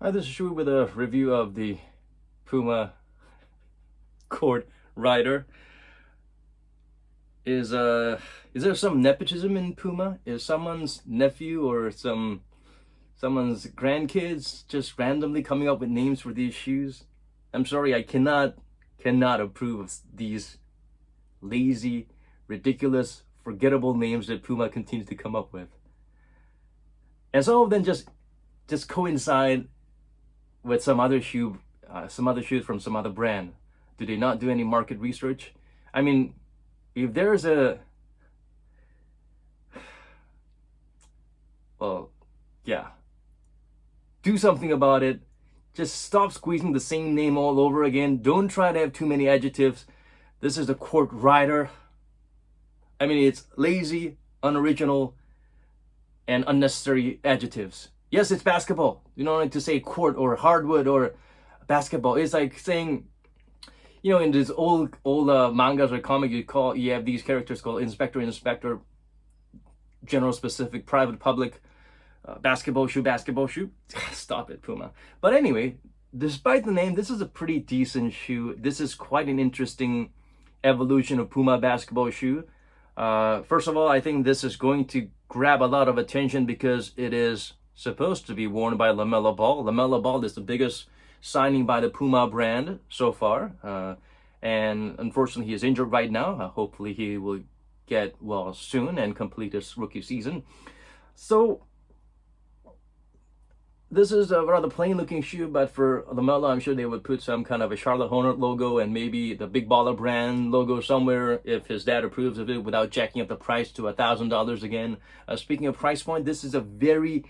Hi, this is Shui with a review of the Puma Court Rider. Is there some nepotism in Puma? Is someone's nephew or someone's grandkids just randomly coming up with names for these shoes? I'm sorry, I cannot approve of these lazy, ridiculous, forgettable names that Puma continues to come up with. And some of them just coincide with some other shoes from some other brand. Do they not do any market research? I mean, if there's well, yeah, do something about it. Just stop squeezing the same name all over again. Don't try to have too many adjectives. This is the Court Rider. I mean, it's lazy, unoriginal, and unnecessary adjectives. Yes, it's basketball. You don't need to say court or hardwood or basketball. It's like saying, in this old mangas or comic, you have these characters called inspector, general, specific, private, public, basketball shoe. Stop it, Puma. But anyway, despite the name, this is a pretty decent shoe. This is quite an interesting evolution of Puma basketball shoe. First of all, I think this is going to grab a lot of attention because it is supposed to be worn by Lamelo Ball. Lamelo Ball is the biggest signing by the Puma brand so far, and unfortunately he is injured right now. Hopefully he will get well soon and complete his rookie season. So this is a rather plain looking shoe, but for Lamelo, I'm sure they would put some kind of a Charlotte Hornet logo and maybe the Big Baller brand logo somewhere if his dad approves of it, without jacking up the price to $1,000 again. Speaking of price point, this is a very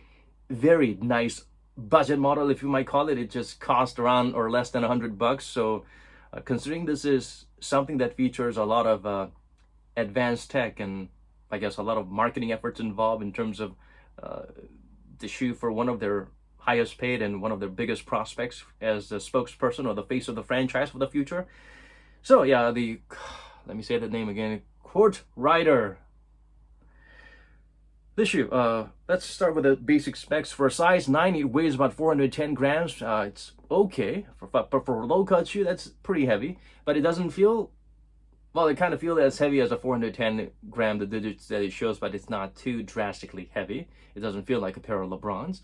nice budget model, if you might call it. It just cost around or less than $100. So considering this is something that features a lot of advanced tech and I guess a lot of marketing efforts involved in terms of the shoe for one of their highest paid and one of their biggest prospects as the spokesperson or the face of the franchise for the future. So yeah, let me say the name again, Court Rider. This shoe, let's start with the basic specs. For a size 9, it weighs about 410 grams. It's okay, but for a low-cut shoe, that's pretty heavy. But it doesn't feel, well, it kind of feels as heavy as a 410 gram, the digits that it shows, but it's not too drastically heavy. It doesn't feel like a pair of LeBrons.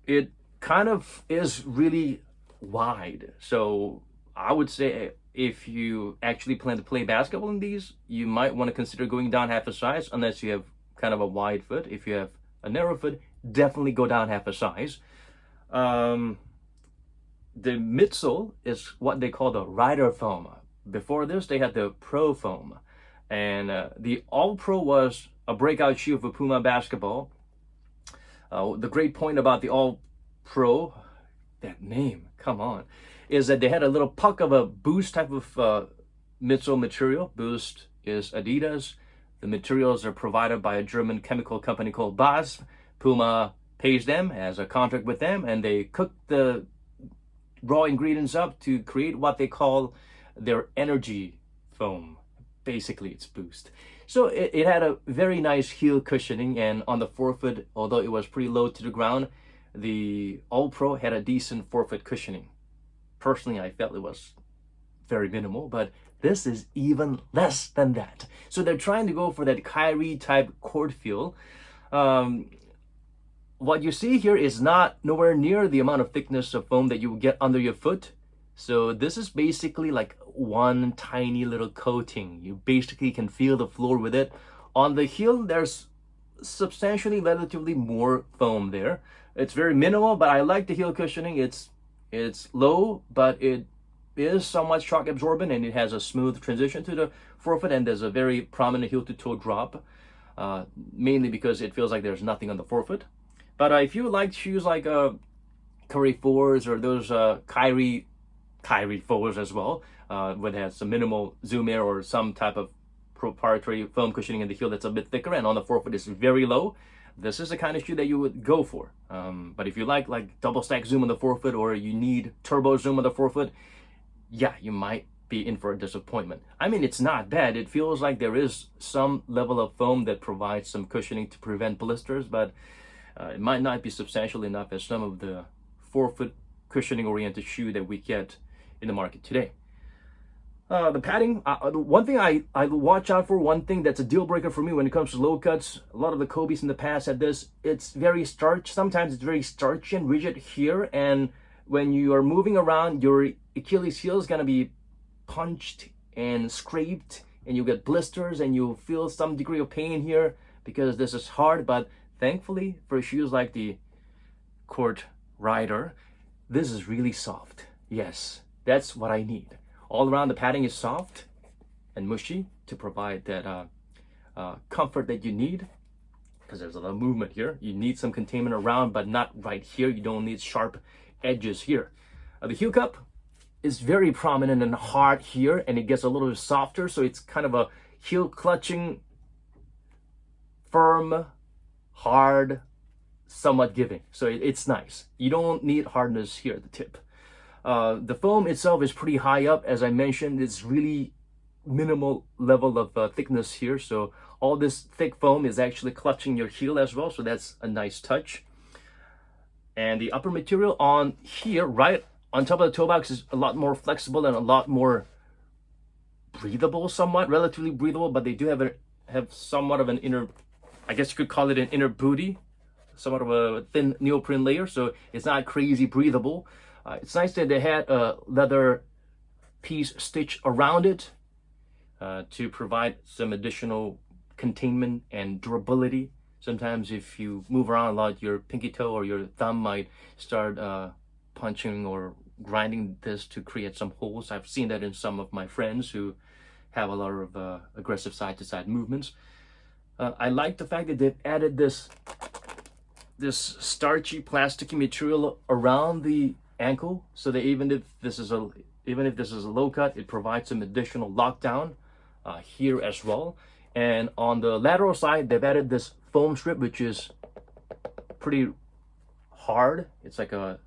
It kind of is really wide. So I would say if you actually plan to play basketball in these, you might want to consider going down half a size, unless you have kind of a wide foot. If you have a narrow foot, definitely go down half a size. The midsole is what they call the Rider foam. Before this, they had the Pro foam. And the All Pro was a breakout shoe for Puma basketball. The great point about the All Pro, that name, come on, is that they had a little puck of a Boost type of midsole material. Boost is Adidas. The materials are provided by a German chemical company called BASF. Puma pays them, has a contract with them, and they cook the raw ingredients up to create what they call their energy foam. Basically, it's Boost. So it had a very nice heel cushioning, and on the forefoot, although it was pretty low to the ground, the All Pro had a decent forefoot cushioning. Personally, I felt it was very minimal, but this is even less than that. So they're trying to go for that Kyrie type court feel. What you see here is not nowhere near the amount of thickness of foam that you will get under your foot. So this is basically like one tiny little coating. You basically can feel the floor with it. On the heel, there's substantially relatively more foam there. It's very minimal, but I like the heel cushioning. It's low, but it is somewhat shock absorbent, and it has a smooth transition to the forefoot, and there's a very prominent heel to toe drop, mainly because it feels like there's nothing on the forefoot. But if you like shoes like Curry 4s or those Kyrie 4s as well, where it has some minimal zoom air or some type of proprietary foam cushioning in the heel that's a bit thicker, and on the forefoot is very low, this is the kind of shoe that you would go for. But if you like double stack zoom on the forefoot, or you need turbo zoom on the forefoot, yeah, you might be in for a disappointment. I mean, it's not bad. It feels like there is some level of foam that provides some cushioning to prevent blisters, but It might not be substantial enough as some of the forefoot cushioning oriented shoe that we get in the market today. The padding, one thing I watch out for, one thing that's a deal breaker for me when it comes to low cuts, a lot of the Kobe's in the past had this, it's very sometimes it's very starchy and rigid here, and when you are moving around, your Achilles heel is going to be punched and scraped, and you get blisters, and you feel some degree of pain here because this is hard. But thankfully for shoes like the Court Rider, this is really soft. Yes, that's what I need. All around, the padding is soft and mushy to provide that comfort that you need, because there's a lot of movement here. You need some containment around, but not right here. You don't need sharp edges here. The heel cup is very prominent and hard here, and it gets a little bit softer, so it's kind of a heel clutching, firm, hard, somewhat giving. So it's nice. You don't need hardness here at the tip. The foam itself is pretty high up. As I mentioned, it's really minimal level of thickness here. So all this thick foam is actually clutching your heel as well. So that's a nice touch. And the upper material on here, right on top of the toe box, is a lot more flexible and a lot more breathable, somewhat, relatively breathable, but they do have somewhat of an inner, I guess you could call it an inner booty, somewhat of a thin neoprene layer. So it's not crazy breathable. It's nice that they had a leather piece stitched around it to provide some additional containment and durability. Sometimes if you move around a lot, your pinky toe or your thumb might start punching or grinding this to create some holes. I've seen that in some of my friends who have a lot of aggressive side-to-side movements. I like the fact that they've added this starchy plasticky material around the ankle, so that even if this is a low cut, it provides some additional lockdown here as well. And on the lateral side, they've added this foam strip, which is pretty hard. It's like a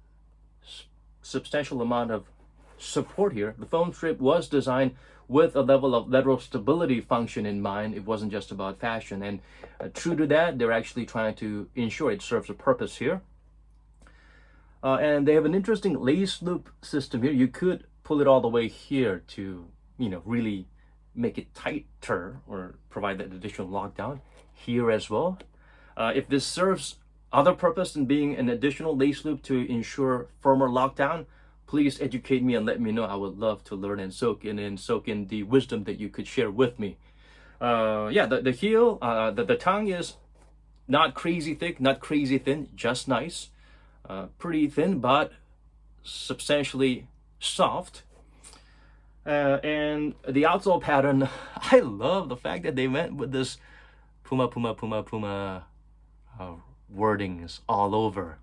substantial amount of support here. The foam strip was designed with a level of lateral stability function in mind. It wasn't just about fashion, and true to that, they're actually trying to ensure it serves a purpose here. And they have an interesting lace loop system here. You could pull it all the way here to, really make it tighter or provide that additional lockdown here as well. If this serves other purpose than being an additional lace loop to ensure firmer lockdown, please educate me and let me know. I would love to learn and soak in the wisdom that you could share with me. The heel, the tongue is not crazy thick, not crazy thin, just nice. Pretty thin, but substantially soft. And the outsole pattern, I love the fact that they went with this Puma wordings all over.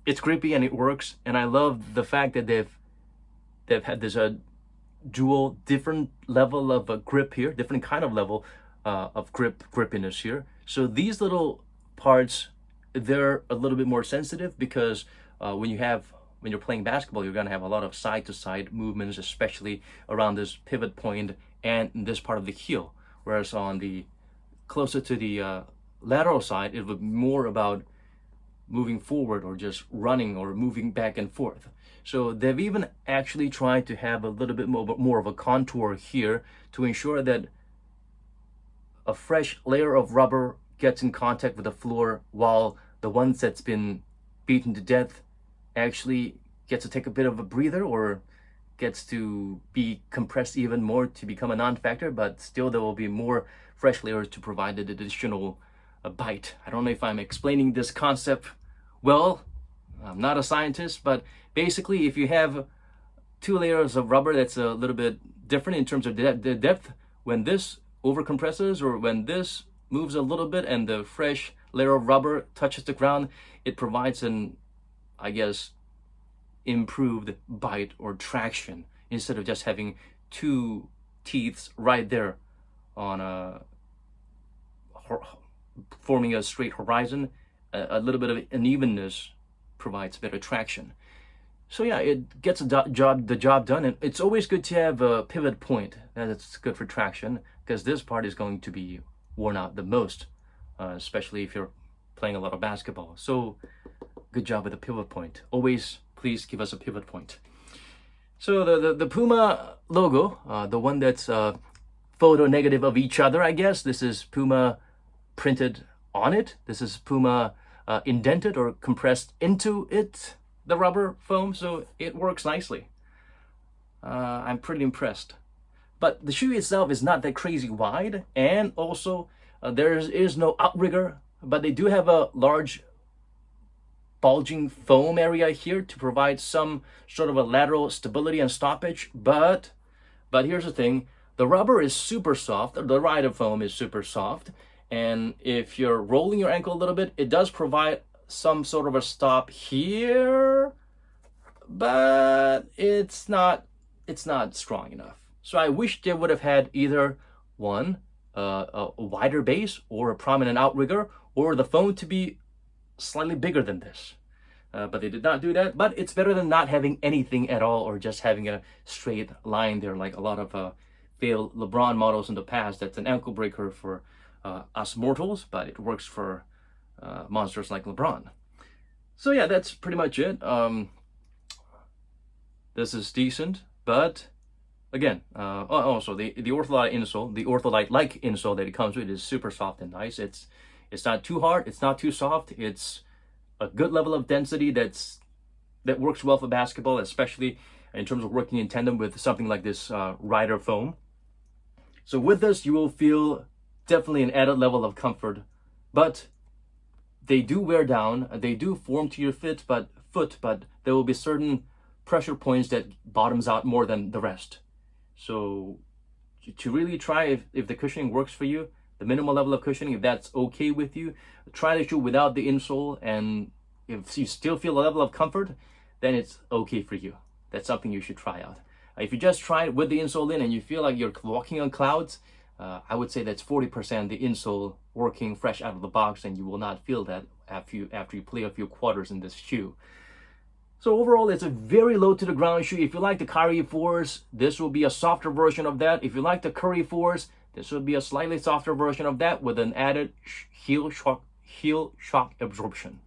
It's grippy and it works, and I love the fact that they've had this dual different level of grip here, different kind of level of grippiness here. So these little parts, they're a little bit more sensitive because when you're playing basketball, you're going to have a lot of side-to-side movements, especially around this pivot point and this part of the heel. Whereas on the closer to the lateral side, it would be more about moving forward or just running or moving back and forth. So they've even actually tried to have a little bit more of a contour here to ensure that a fresh layer of rubber gets in contact with the floor, while the ones that's been beaten to death actually gets to take a bit of a breather or gets to be compressed even more to become a non-factor, but still there will be more fresh layers to provide an additional bite. I don't know if I'm explaining this concept well. I'm not a scientist, but basically if you have two layers of rubber that's a little bit different in terms of the depth, when this over compresses or when this moves a little bit and the fresh layer of rubber touches the ground, it provides an, I guess, improved bite or traction instead of just having two teeth right there on forming a straight horizon. A little bit of unevenness provides better traction. So yeah, it gets the job done, and it's always good to have a pivot point that's good for traction, because this part is going to be worn out the most especially if you're playing a lot of basketball. So good job with the pivot point. Always please give us a pivot point. So the Puma logo, the one that's photo negative of each other, I guess. This is Puma printed on it. This is Puma indented or compressed into it, the rubber foam, so it works nicely. I'm pretty impressed. But the shoe itself is not that crazy wide, and also there is no outrigger, but they do have a large bulging foam area here to provide some sort of a lateral stability and stoppage. But here's the thing, the rubber is super soft, the rider foam is super soft, and if you're rolling your ankle a little bit, it does provide some sort of a stop here, but it's not strong enough. So I wish they would have had either one, a wider base, or a prominent outrigger, or the foam to be slightly bigger than this. But they did not do that. But it's better than not having anything at all, or just having a straight line there, like a lot of failed LeBron models in the past. That's an ankle breaker for us mortals, but it works for monsters like LeBron. So yeah, that's pretty much it. This is decent, but again, also the Ortholite insole, the Ortholite-like insole that it comes with is super soft and nice. It's not too hard, it's not too soft. It's a good level of density that works well for basketball, especially in terms of working in tandem with something like this rider foam. So with this, you will feel definitely an added level of comfort, but they do wear down, they do form to your foot, but there will be certain pressure points that bottoms out more than the rest. So to really try if the cushioning works for you, the minimal level of cushioning, if that's okay with you, try the shoe without the insole, and if you still feel a level of comfort, then it's okay for you. That's something you should try out. If you just try it with the insole in and you feel like you're walking on clouds, I would say that's 40% the insole working fresh out of the box, and you will not feel that after you play a few quarters in this shoe. So overall, it's a very low to the ground shoe. If you like the Kyrie 4s, this will be a softer version of that. If you like the Curry 4s, this will be a slightly softer version of that with an added heel shock absorption.